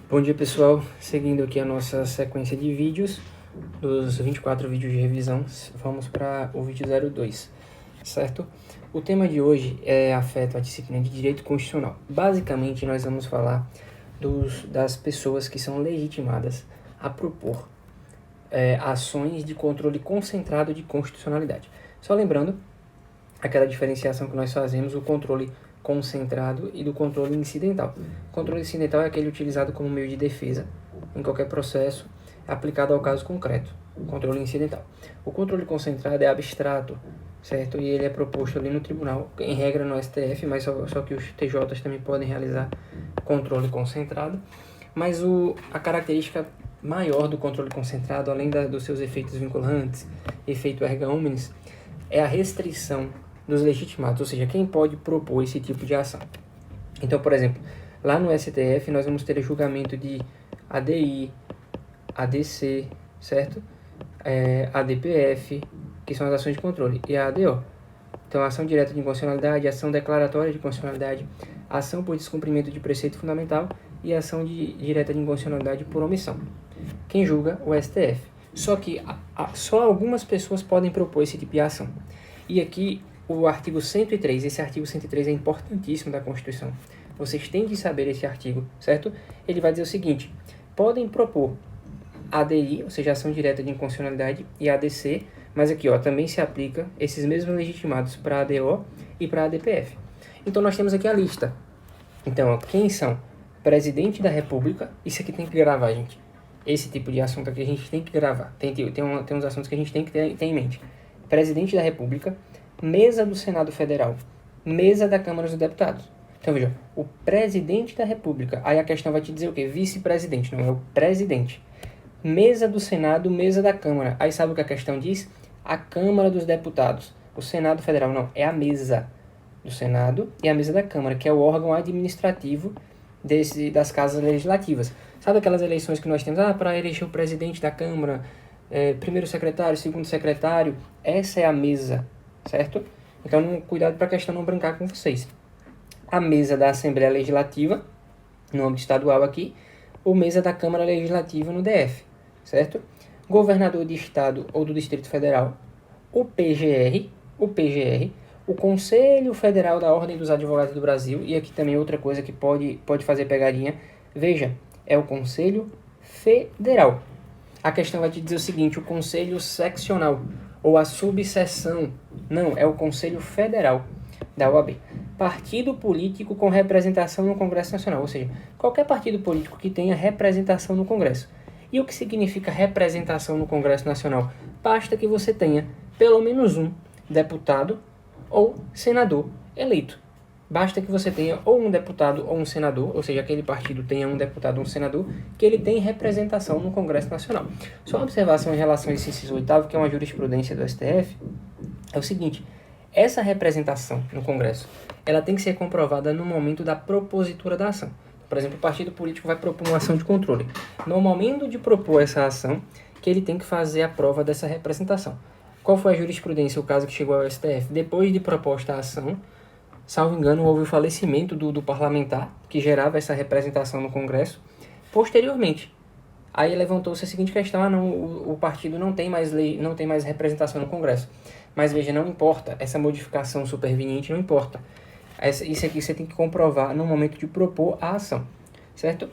Bom dia, pessoal. Seguindo aqui a nossa sequência de vídeos, dos 24 vídeos de revisão, vamos para o vídeo 02, certo? O tema de hoje afeta a disciplina de Direito Constitucional. Basicamente, nós vamos falar das pessoas que são legitimadas a propor ações de controle concentrado de constitucionalidade. Só lembrando aquela diferenciação que nós fazemos, o controle concentrado e do controle incidental. O controle incidental é aquele utilizado como meio de defesa em qualquer processo aplicado ao caso concreto. O controle incidental. O controle concentrado é abstrato, certo? E ele é proposto ali no tribunal, em regra no STF, mas só que os TJs também podem realizar controle concentrado. Mas a característica maior do controle concentrado, além dos seus efeitos vinculantes, efeito erga omnes, é a restrição dos legitimados, ou seja, quem pode propor esse tipo de ação. Então, por exemplo, lá no STF nós vamos ter julgamento de ADI, ADC, certo? ADPF, que são as ações de controle, e a ADO. Então, ação direta de inconstitucionalidade, ação declaratória de constitucionalidade, ação por descumprimento de preceito fundamental e ação direta de inconstitucionalidade por omissão. Quem julga? O STF. Só que só algumas pessoas podem propor esse tipo de ação. E aqui o artigo 103, esse artigo 103 é importantíssimo da Constituição. Vocês têm que saber esse artigo, certo? Ele vai dizer o seguinte: podem propor ADI, ou seja, ação direta de inconstitucionalidade, e ADC, mas aqui também se aplica esses mesmos legitimados para a ADO e para a ADPF. Então nós temos aqui a lista. Então, quem são? Presidente da República, isso aqui tem que gravar, gente. Esse tipo de assunto aqui a gente tem que gravar. Tem uns assuntos que a gente tem que ter em mente. Presidente da República, mesa do Senado Federal, mesa da Câmara dos Deputados. Então, veja, o presidente da República, aí a questão vai te dizer o quê? Vice-presidente, não é o presidente. Mesa do Senado, mesa da Câmara. Aí sabe o que a questão diz? A Câmara dos Deputados. O Senado Federal, não, é a mesa do Senado e a mesa da Câmara, que é o órgão administrativo das casas legislativas. Sabe aquelas eleições que nós temos? Para eleger o presidente da Câmara, primeiro secretário, segundo secretário, essa é a mesa, certo? Então, cuidado para a questão não brincar com vocês. A mesa da Assembleia Legislativa, no âmbito estadual aqui, ou mesa da Câmara Legislativa no DF, certo? Governador de Estado ou do Distrito Federal, o PGR, o Conselho Federal da Ordem dos Advogados do Brasil, e aqui também outra coisa que pode fazer pegadinha, veja, é o Conselho Federal. A questão vai te dizer o seguinte: o Conselho Seccional ou a subseção, não, é o Conselho Federal da OAB. Partido político com representação no Congresso Nacional, ou seja, qualquer partido político que tenha representação no Congresso. E o que significa representação no Congresso Nacional? Basta que você tenha pelo menos um deputado ou senador eleito. Basta que você tenha ou um deputado ou um senador, ou seja, aquele partido tenha um deputado ou um senador, que ele tem representação no Congresso Nacional. Só uma observação em relação a esse inciso 8º, que é uma jurisprudência do STF, é o seguinte: essa representação no Congresso, ela tem que ser comprovada no momento da propositura da ação. Por exemplo, o partido político vai propor uma ação de controle. No momento de propor essa ação, que ele tem que fazer a prova dessa representação. Qual foi a jurisprudência, o caso que chegou ao STF? Depois de proposta a ação, salvo engano, houve o falecimento do parlamentar que gerava essa representação no Congresso. Posteriormente, aí levantou-se a seguinte questão: o partido não tem mais representação no Congresso. Mas veja, não importa, essa modificação superveniente não importa. Isso aqui você tem que comprovar no momento de propor a ação, certo?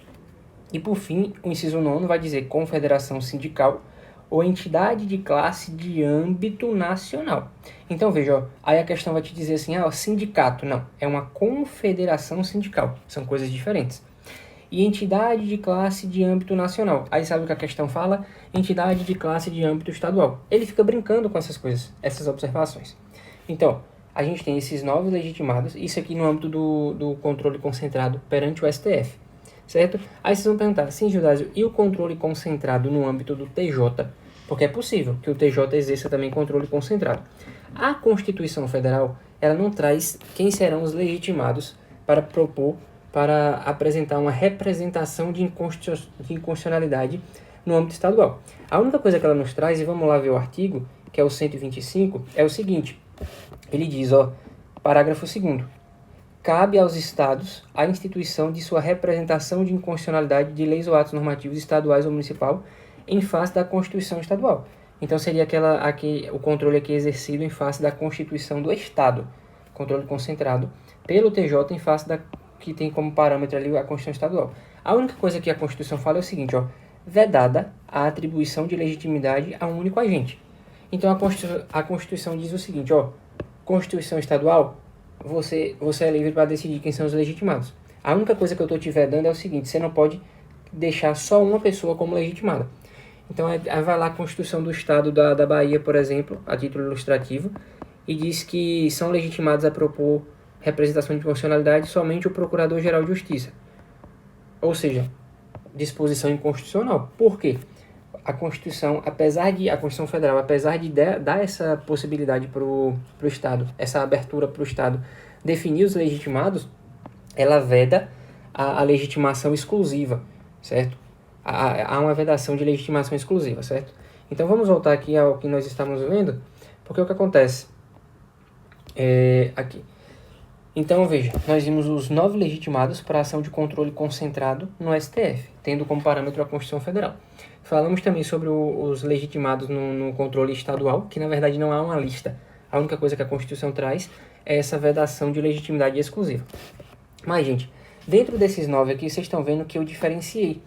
E por fim, o inciso 9 vai dizer confederação sindical ou entidade de classe de âmbito nacional. Então veja, aí a questão vai te dizer assim: sindicato, não, é uma confederação sindical, são coisas diferentes. E entidade de classe de âmbito nacional, aí sabe o que a questão fala? Entidade de classe de âmbito estadual. Ele fica brincando com essas coisas, essas observações. Então, a gente tem esses 9 legitimados, isso aqui no âmbito do controle concentrado perante o STF, certo? Aí vocês vão perguntar: sim, Judásio, e o controle concentrado no âmbito do TJ? Porque é possível que o TJ exerça também controle concentrado. A Constituição Federal, ela não traz quem serão os legitimados para apresentar uma representação de inconstitucionalidade no âmbito estadual. A única coisa que ela nos traz, e vamos lá ver o artigo, que é o 125, é o seguinte: ele diz, parágrafo 2º, cabe aos estados a instituição de sua representação de inconstitucionalidade de leis ou atos normativos estaduais ou municipal em face da Constituição estadual. Então seria o controle aqui exercido em face da Constituição do Estado, controle concentrado pelo TJ em face que tem como parâmetro ali a Constituição estadual. A única coisa que a Constituição fala é o seguinte, vedada a atribuição de legitimidade a um único agente. Então a Constituição diz o seguinte, Constituição estadual, você é livre para decidir quem são os legitimados. A única coisa que eu estou te vedando é o seguinte, você não pode deixar só uma pessoa como legitimada. Então aí vai lá a Constituição do Estado da Bahia, por exemplo, a título ilustrativo, e diz que são legitimados a propor representação de constitucionalidade somente o Procurador-Geral de Justiça. Ou seja, disposição inconstitucional. Por quê? A Constituição Federal, apesar de dar essa possibilidade para o Estado, essa abertura para o Estado definir os legitimados, ela veda a legitimação exclusiva, certo? Há uma vedação de legitimação exclusiva, certo? Então vamos voltar aqui ao que nós estamos vendo, porque o que acontece aqui. Então veja, nós vimos os 9 legitimados para ação de controle concentrado no STF, tendo como parâmetro a Constituição Federal. Falamos também sobre os legitimados no controle estadual, que na verdade não há uma lista. A única coisa que a Constituição traz é essa vedação de legitimidade exclusiva. Mas, gente, dentro desses 9 aqui, vocês estão vendo que eu diferenciei.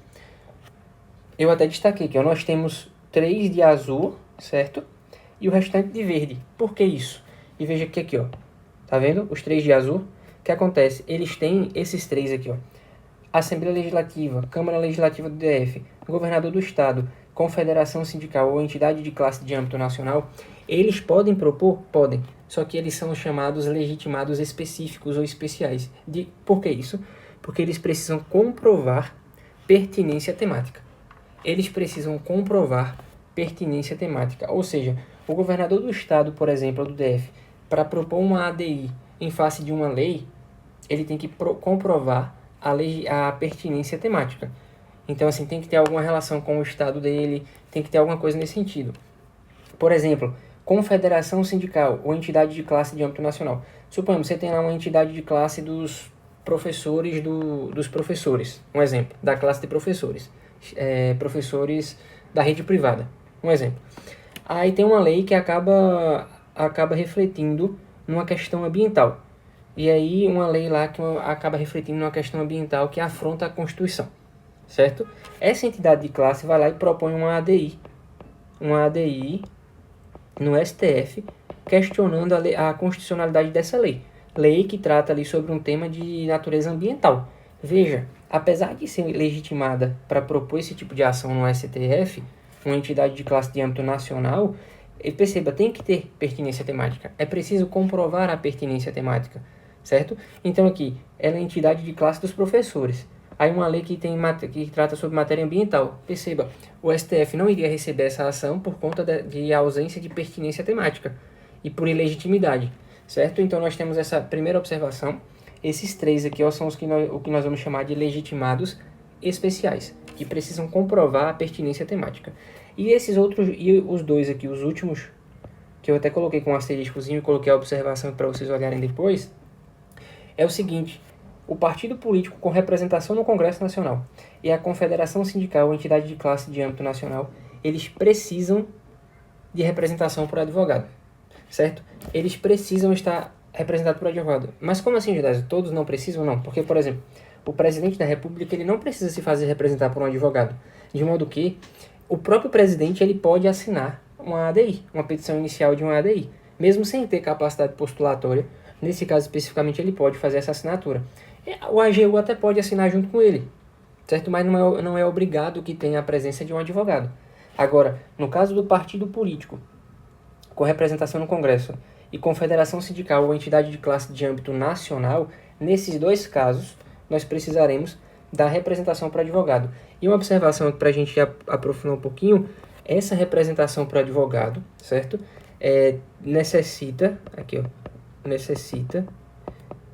Eu até destaquei que nós temos 3 de azul, certo? E o restante de verde. Por que isso? E veja que aqui, tá vendo? Os 3 de azul. O que acontece? Eles têm esses 3 aqui, Assembleia Legislativa, Câmara Legislativa do DF, Governador do Estado, Confederação Sindical ou entidade de classe de âmbito nacional, eles podem propor? Podem. Só que eles são chamados legitimados específicos ou especiais. Por que isso? Porque eles precisam comprovar pertinência temática. Eles precisam comprovar pertinência temática. Ou seja, o governador do Estado, por exemplo, ou do DF, para propor uma ADI em face de uma lei, ele tem que comprovar a pertinência temática. Então, assim, tem que ter alguma relação com o estado dele, tem que ter alguma coisa nesse sentido. Por exemplo, confederação sindical ou entidade de classe de âmbito nacional. Suponhamos, você tem lá uma entidade de classe dos professores dos professores. Um exemplo, da classe de professores. Professores da rede privada. Um exemplo. Aí tem uma lei que acaba refletindo numa questão ambiental. E aí uma lei lá que acaba refletindo numa questão ambiental que afronta a Constituição, certo? Essa entidade de classe vai lá e propõe uma ADI no STF, questionando a constitucionalidade dessa lei. Lei que trata ali sobre um tema de natureza ambiental. Veja, apesar de ser legitimada para propor esse tipo de ação no STF, uma entidade de classe de âmbito nacional, perceba, tem que ter pertinência temática. É preciso comprovar a pertinência temática, certo? Então aqui, ela é a entidade de classe dos professores. Aí uma lei que trata sobre matéria ambiental. Perceba, o STF não iria receber essa ação por conta de ausência de pertinência temática e por ilegitimidade, certo? Então nós temos essa primeira observação. Esses 3 aqui são o que nós vamos chamar de legitimados especiais, que precisam comprovar a pertinência temática. E esses outros, e os 2 aqui, os últimos, que eu até coloquei com um asteriscozinho e coloquei a observação para vocês olharem depois, é o seguinte: o partido político com representação no Congresso Nacional e a confederação sindical ou entidade de classe de âmbito nacional, eles precisam de representação por advogado, certo? Eles precisam estar representados por advogado. Mas como assim, Judásio? Todos não precisam? Não. Porque, por exemplo, o presidente da República ele não precisa se fazer representar por um advogado, de modo que o próprio presidente ele pode assinar uma ADI, uma petição inicial de uma ADI, mesmo sem ter capacidade postulatória. Nesse caso especificamente ele pode fazer essa assinatura. O AGU até pode assinar junto com ele, certo? Mas não é obrigado que tenha a presença de um advogado. Agora, no caso do partido político, com representação no Congresso, e confederação sindical ou entidade de classe de âmbito nacional, nesses 2 casos, nós precisaremos da representação para advogado. E uma observação para a gente aprofundar um pouquinho, essa representação para advogado, certo? Necessita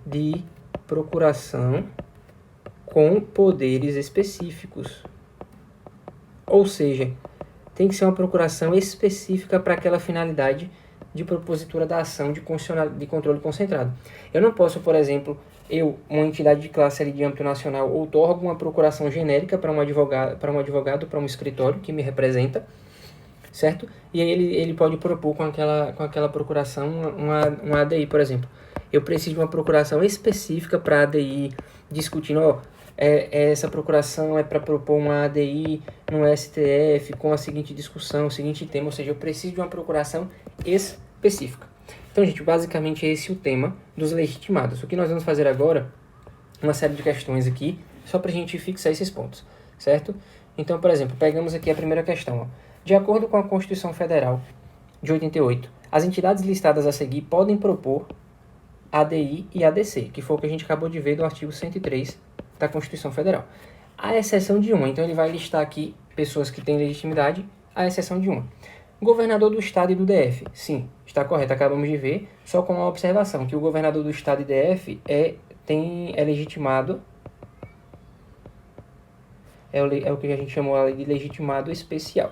de procuração com poderes específicos. Ou seja, tem que ser uma procuração específica para aquela finalidade de propositura da ação de controle concentrado. Eu não posso, por exemplo, uma entidade de classe ali de âmbito nacional, outorgo uma procuração genérica para um advogado, para um escritório que me representa, certo? E aí ele pode propor com aquela procuração uma ADI, por exemplo. Eu preciso de uma procuração específica para a ADI, discutindo, essa procuração é para propor uma ADI no STF com a seguinte discussão, o seguinte tema, ou seja, eu preciso de uma procuração específica. Então, gente, basicamente esse é o tema dos legitimados. O que nós vamos fazer agora, uma série de questões aqui, só para a gente fixar esses pontos, certo? Então, por exemplo, pegamos aqui a primeira questão. Ó. De acordo com a Constituição Federal de 88, as entidades listadas a seguir podem propor ADI e ADC, que foi o que a gente acabou de ver do artigo 103 da Constituição Federal. A exceção de uma, então ele vai listar aqui pessoas que têm legitimidade, a exceção de uma. Governador do Estado e do DF. Sim, está correto, acabamos de ver, só com uma observação, que o governador do Estado e DF é legitimado, é o que a gente chamou de legitimado especial.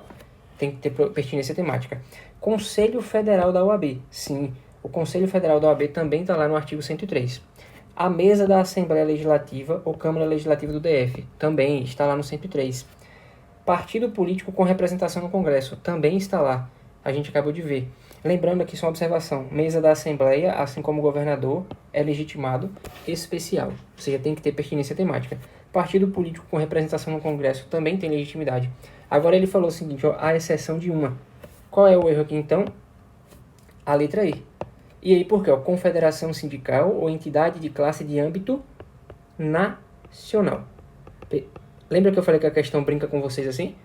Tem que ter pertinência temática. Conselho Federal da OAB. Sim, o Conselho Federal da OAB também está lá no artigo 103. A mesa da Assembleia Legislativa ou Câmara Legislativa do DF. Também está lá no 103. Partido político com representação no Congresso, também está lá, a gente acabou de ver. Lembrando aqui só uma observação, mesa da Assembleia, assim como o governador, é legitimado especial, ou seja, tem que ter pertinência temática. Partido político com representação no Congresso também tem legitimidade. Agora ele falou o seguinte, ó, a exceção de uma. Qual é o erro aqui então? A letra E. E aí por quê? Ó, confederação sindical ou entidade de classe de âmbito nacional. Lembra que eu falei que a questão brinca com vocês assim?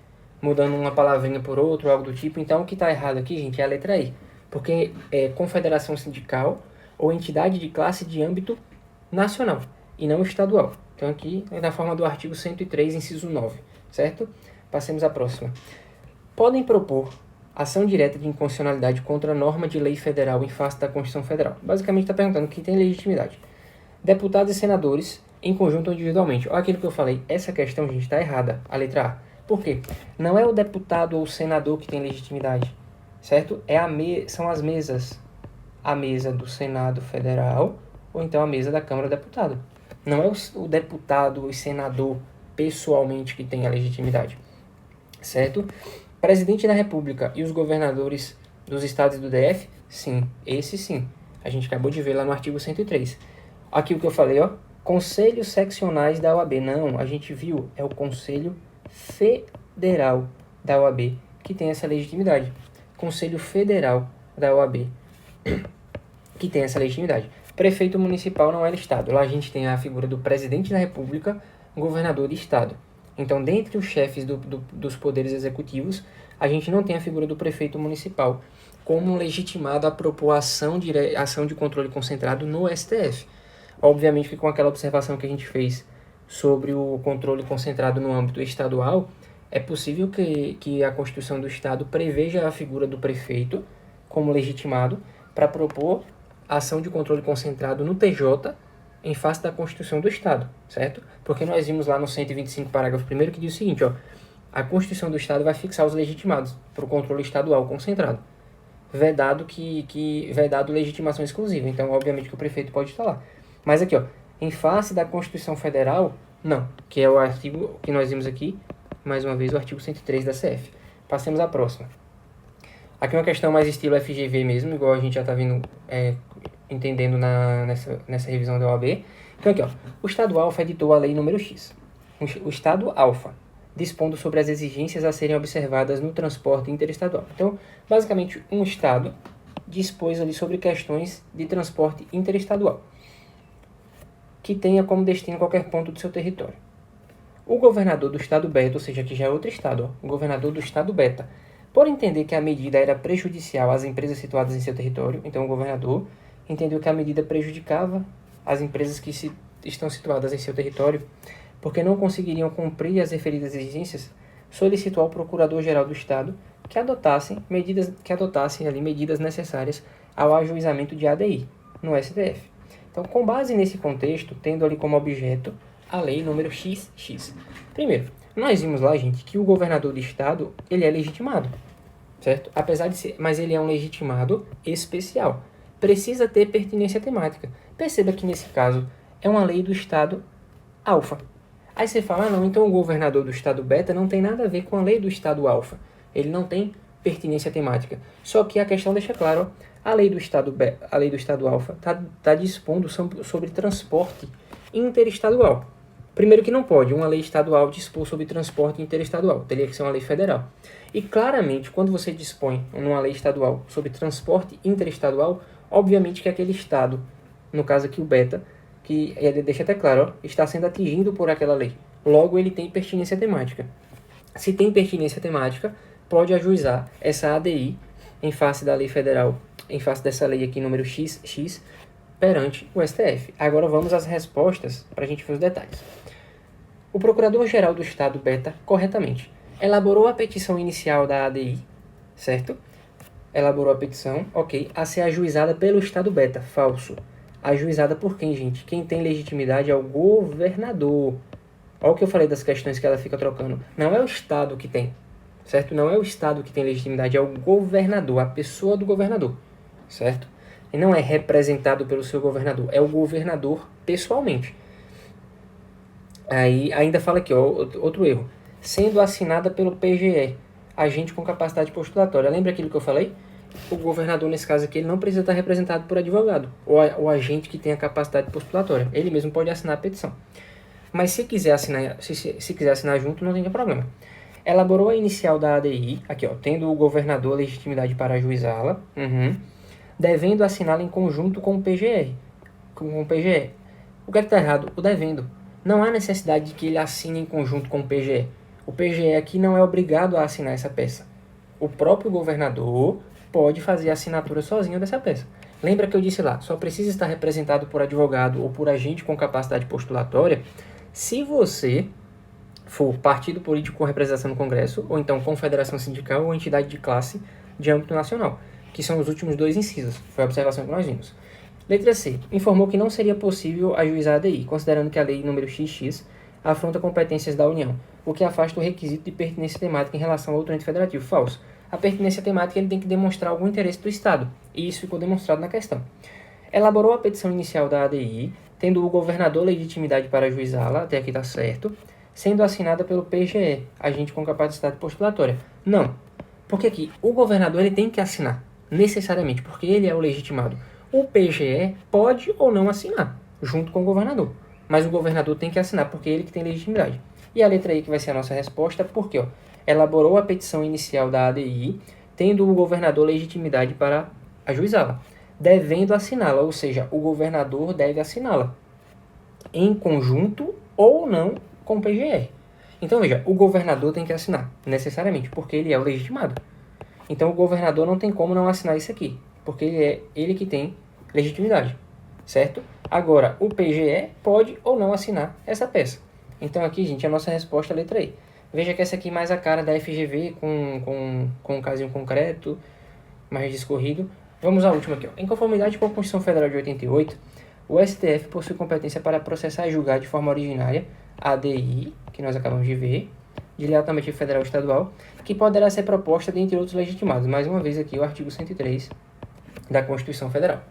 Mudando uma palavrinha por outra, algo do tipo. Então, o que está errado aqui, gente, é a letra I. Porque é confederação sindical ou entidade de classe de âmbito nacional e não estadual. Então, aqui é na forma do artigo 103, inciso 9, certo? Passemos à próxima. Podem propor ação direta de inconstitucionalidade contra a norma de lei federal em face da Constituição Federal. Basicamente, está perguntando quem tem legitimidade. Deputados e senadores em conjunto ou individualmente. Olha aquilo que eu falei, essa questão, gente, está errada, a letra A. Por quê? Não é o deputado ou o senador que tem legitimidade, certo? São as mesas. A mesa do Senado Federal ou então a mesa da Câmara do Deputado. Não é o deputado ou o senador pessoalmente que tem a legitimidade, certo? Presidente da República e os governadores dos estados do DF? Sim, esse sim. A gente acabou de ver lá no artigo 103. Aqui o que eu falei, ó. Conselhos seccionais da OAB. Não, a gente viu, é o Conselho Federal da OAB que tem essa legitimidade. Conselho Federal da OAB que tem essa legitimidade. Prefeito municipal não é listado. Lá a gente tem a figura do presidente da República, governador de estado. Então, dentre os chefes dos poderes executivos, a gente não tem a figura do prefeito municipal como legitimado a propor ação de controle concentrado no STF. Obviamente que com aquela observação que a gente fez sobre o controle concentrado no âmbito estadual, é possível que a Constituição do Estado preveja a figura do prefeito como legitimado para propor ação de controle concentrado no TJ em face da Constituição do Estado, certo? Porque nós vimos lá no 125, parágrafo 1º, que diz o seguinte, ó, a Constituição do Estado vai fixar os legitimados para o controle estadual concentrado, vedado legitimação exclusiva. Então, obviamente que o prefeito pode estar lá. Mas aqui, ó, em face da Constituição Federal, não, que é o artigo que nós vimos aqui, mais uma vez, o artigo 103 da CF. Passemos à próxima. Aqui uma questão mais estilo FGV mesmo, igual a gente já está entendendo nessa revisão da OAB. Então aqui, ó, o Estado Alfa editou a lei número X. O Estado Alfa, dispondo sobre as exigências a serem observadas no transporte interestadual. Então, basicamente, um Estado dispôs ali sobre questões de transporte interestadual, que tenha como destino qualquer ponto do seu território. O governador do Estado Beta, ou seja, aqui já é outro Estado, ó, o governador do Estado Beta, por entender que a medida era prejudicial às empresas situadas em seu território, então o governador entendeu que a medida prejudicava as empresas que estão situadas em seu território, porque não conseguiriam cumprir as referidas exigências, solicitou ao Procurador-Geral do Estado que adotassem medidas necessárias ao ajuizamento de ADI no STF. Então, com base nesse contexto, tendo ali como objeto a lei número XX. Primeiro, nós vimos lá, gente, que o governador do estado, ele é legitimado, certo? Apesar de ser, mas ele é um legitimado especial. Precisa ter pertinência temática. Perceba que nesse caso é uma lei do estado alfa. Aí você fala, não, então o governador do estado beta não tem nada a ver com a lei do estado alfa. Ele não tem pertinência temática. Só que a questão deixa claro, a lei do estado beta, a lei do estado alfa tá dispondo sobre transporte interestadual. Primeiro que não pode uma lei estadual dispor sobre transporte interestadual, teria que ser uma lei federal. E claramente, quando você dispõe numa lei estadual sobre transporte interestadual, obviamente que aquele estado, no caso aqui o beta, que ele deixa até claro, ó, está sendo atingido por aquela lei. Logo, ele tem pertinência temática. Se tem pertinência temática, pode ajuizar essa ADI em face da lei federal, em face dessa lei aqui, número XX, perante o STF. Agora vamos às respostas para a gente ver os detalhes. O Procurador-Geral do Estado beta, corretamente, elaborou a petição inicial da ADI, certo? Elaborou a petição, ok, a ser ajuizada pelo Estado beta, falso. Ajuizada por quem, gente? Quem tem legitimidade é o governador. Olha o que eu falei das questões que ela fica trocando. Não é o Estado que tem, certo? Não é o Estado que tem legitimidade, é o governador, a pessoa do governador, certo? E não é representado pelo seu governador, é o governador pessoalmente. Aí ainda fala aqui, ó, outro erro. Sendo assinada pelo PGE, agente com capacidade postulatória. Lembra aquilo que eu falei? O governador, nesse caso aqui, ele não precisa estar representado por advogado, ou o agente que tem a capacidade postulatória. Ele mesmo pode assinar a petição. Mas se quiser assinar, se quiser assinar junto, não tem problema. Elaborou a inicial da ADI, aqui ó, tendo o governador legitimidade para ajuizá-la, devendo assiná-la em conjunto com o PGR. Com o PGE. O que está errado? O devendo. Não há necessidade de que ele assine em conjunto com o PGE. O PGE aqui não é obrigado a assinar essa peça. O próprio governador pode fazer a assinatura sozinho dessa peça. Lembra que eu disse lá, só precisa estar representado por advogado ou por agente com capacidade postulatória se você for partido político com representação no Congresso, ou então confederação sindical ou entidade de classe de âmbito nacional, que são os últimos dois incisos. Foi a observação que nós vimos. Letra C. Informou que não seria possível ajuizar a ADI, considerando que a lei número XX afronta competências da União, o que afasta o requisito de pertinência temática em relação ao outro ente federativo. Falso. A pertinência temática ele tem que demonstrar algum interesse do Estado, e isso ficou demonstrado na questão. Elaborou a petição inicial da ADI, tendo o governador legitimidade para ajuizá-la, até aqui está certo, sendo assinada pelo PGE, agente com capacidade postulatória. Não, porque aqui o governador ele tem que assinar, necessariamente, porque ele é o legitimado. O PGE pode ou não assinar, junto com o governador. Mas o governador tem que assinar, porque é ele que tem legitimidade. E a letra I, que vai ser a nossa resposta, porque ó, elaborou a petição inicial da ADI, tendo o governador legitimidade para ajuizá-la, devendo assiná-la, ou seja, o governador deve assiná-la, em conjunto ou não com o PGR. Então, veja, o governador tem que assinar, necessariamente, porque ele é o legitimado. Então, o governador não tem como não assinar isso aqui, porque é ele que tem legitimidade, certo? Agora, o PGE pode ou não assinar essa peça. Então, aqui, gente, a nossa resposta é a letra E. Veja que essa aqui é mais a cara da FGV, com um casinho concreto, mais discorrido. Vamos à última aqui, ó. Em conformidade com a Constituição Federal de 88, o STF possui competência para processar e julgar de forma originária a ADI, que nós acabamos de ver, de lei alternativa federal e estadual, que poderá ser proposta dentre outros legitimados. Mais uma vez aqui o artigo 103 da Constituição Federal.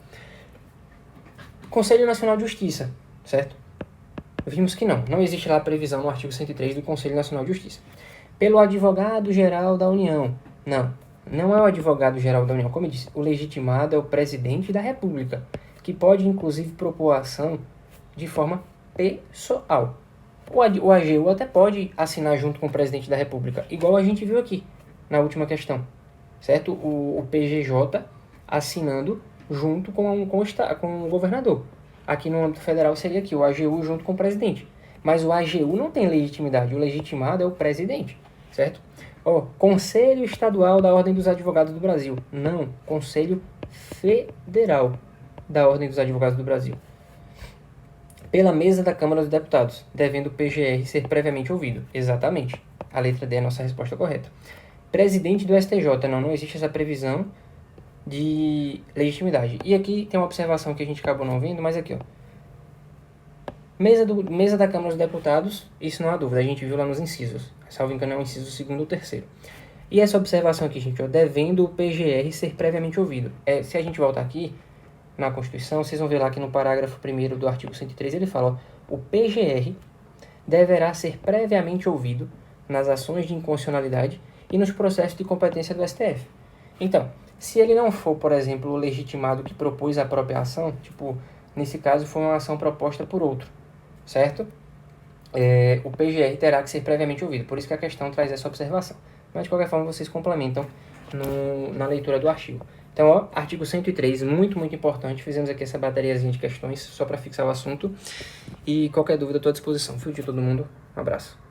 Conselho Nacional de Justiça, certo? Vimos que não existe lá a previsão no artigo 103 do Conselho Nacional de Justiça. Pelo Advogado-Geral da União. Não é o Advogado-Geral da União. Como eu disse, o legitimado é o Presidente da República, que pode, inclusive, propor a ação de forma pessoal. O AGU até pode assinar junto com o Presidente da República, igual a gente viu aqui, na última questão, certo? O PGJ assinando junto com o governador. Aqui no âmbito federal seria aqui, o AGU junto com o presidente. Mas o AGU não tem legitimidade, o legitimado é o presidente, certo? Conselho Estadual da Ordem dos Advogados do Brasil. Não, Conselho Federal da Ordem dos Advogados do Brasil. Pela mesa da Câmara dos Deputados, devendo o PGR ser previamente ouvido. Exatamente. A letra D é a nossa resposta correta. Presidente do STJ. Não existe essa previsão de legitimidade. E aqui tem uma observação que a gente acabou não vendo, mas aqui, ó. Mesa da Câmara dos Deputados, isso não há dúvida, a gente viu lá nos incisos. Salvo engano, é o inciso 2º ou 3º. E essa observação aqui, gente, ó, devendo o PGR ser previamente ouvido. Se a gente voltar aqui na Constituição, vocês vão ver lá que no parágrafo 1º do artigo 103 ele fala, ó, o PGR deverá ser previamente ouvido nas ações de inconstitucionalidade e nos processos de competência do STF. Então, se ele não for, por exemplo, o legitimado que propôs a própria ação, tipo, nesse caso foi uma ação proposta por outro, certo? O PGR terá que ser previamente ouvido, por isso que a questão traz essa observação. Mas, de qualquer forma, vocês complementam na leitura do artigo. Então, ó, artigo 103, muito, muito importante. Fizemos aqui essa bateriazinha de questões só para fixar o assunto. E qualquer dúvida, estou à disposição. Fio de todo mundo. Um abraço.